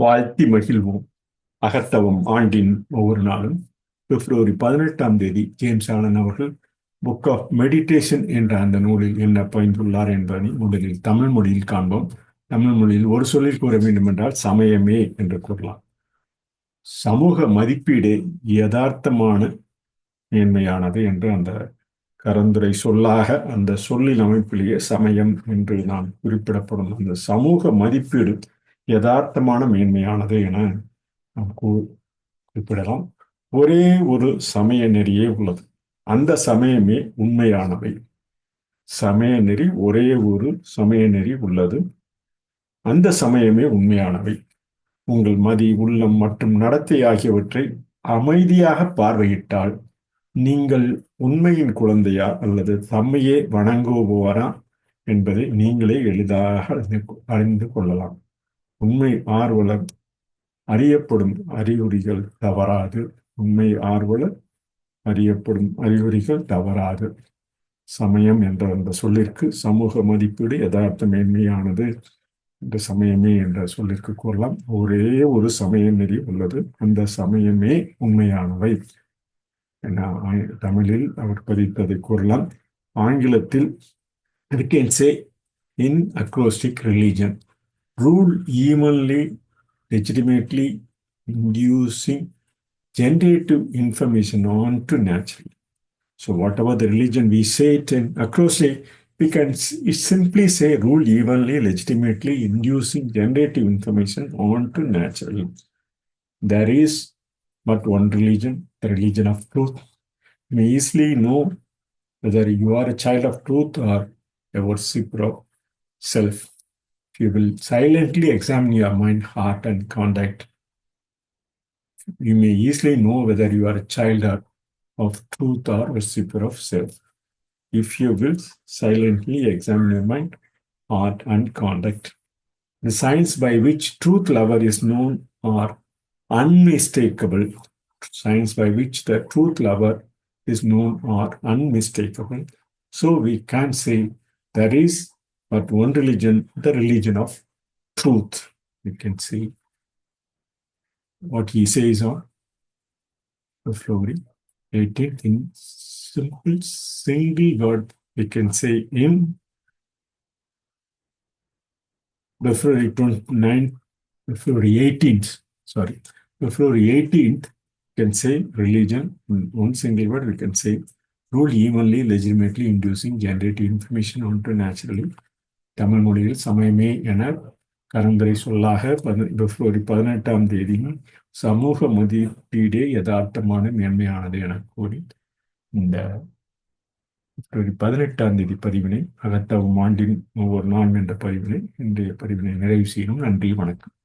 வாழ்த்தி மகிழ்வோம். அகத்தவம் ஆண்டின் ஒவ்வொரு நாளும் பிப்ரவரி 18ஆம் தேதி ஜேம்ஸ் ஆலன் அவர்கள் புக் ஆஃப் மெடிடேஷன் என்ற அந்த நூலில் என்ன பயின்றுள்ளார் என்பதை முதலில் தமிழ் மொழியில் காண்போம். தமிழ் மொழியில் ஒரு சொல்லில் கூற வேண்டும் என்றால் சமயமே என்று கூறலாம். சமூக மதிப்பீடு யதார்த்தமான மேன்மையானது என்று அந்த கரந்துரை சொல்லாக அந்த சொல்லின் அமைப்பிலேயே சமயம் என்று நாம் குறிப்பிடப்படும் அந்த சமூக மதிப்பீடு யதார்த்தமான மேன்மையானது என நாம் குறிப்பிடலாம். ஒரே ஒரு சமய நெறியே உள்ளது. அந்த சமயமே உண்மையானவை. சமய நெறி ஒரே ஒரு சமய நெறி உள்ளது. அந்த சமயமே உண்மையானவை. உங்கள் மதி, உள்ளம் மற்றும் நடத்தை ஆகியவற்றை அமைதியாக பார்வையிட்டால் நீங்கள் உண்மையின் குழந்தையா அல்லது தம்மையே வணங்குபவரா என்பதை நீங்களே எளிதாக அறிந்து கொள்ளலாம். உண்மை ஆர்வலர் அறியப்படும் அறிகுறிகள் தவறாது. உண்மை ஆர்வலர் அறியப்படும் அறிகுறிகள் தவறாது. சமயம் என்ற அந்த சொல்லிற்கு சமூக மதிப்பீடு யதார்த்த மேன்மையானது இந்த சமயமே என்ற சொல்லிற்கு கூறலாம். ஒரே ஒரு சமய நெறி உள்ளது. அந்த சமயமே உண்மையானவை என தமிழில் அவர் பதித்ததை கூறலாம். ஆங்கிலத்தில் we can say in acrostic religion rule evenly legitimately inducing generative information onto nature. So whatever the religion we say it in acrostic, we can simply say rule evenly legitimately inducing generative information onto nature. There is but one religion, the religion of truth. You may easily know whether you are a child of truth or a worshipper of self. If you will silently examine your mind, heart, and conduct, you may easily know whether you are a child of truth or worshipper of self. If you will silently examine your mind, heart, and conduct, the signs by which truth lover is known are unmistakable. Signs by which the truth lover is known are unmistakable. So we can say there is but one religion, the religion of truth. We can see what he says on February 18th in simple single word. We can say in February 29th, February 18th, sorry, February 18th, can say religion, one single word, we can say rule evenly, legitimately inducing generative information onto naturally. Tamil மொழியில் சமயமே என கரந்துரை சொல்லாக பிப்ரவரி 18ஆம் தேதி சமூக மதிப்பீடே யதார்த்தமான மேன்மையானது என கூறி இந்த பிப்ரவரி 18ஆம் தேதி பதிவினை அகத்தவும் ஆண்டின் ஒவ்வொரு நாள் என்ற பதிவினை இன்றைய பதிவினை நிறைவு செய்யணும். நன்றி, வணக்கம்.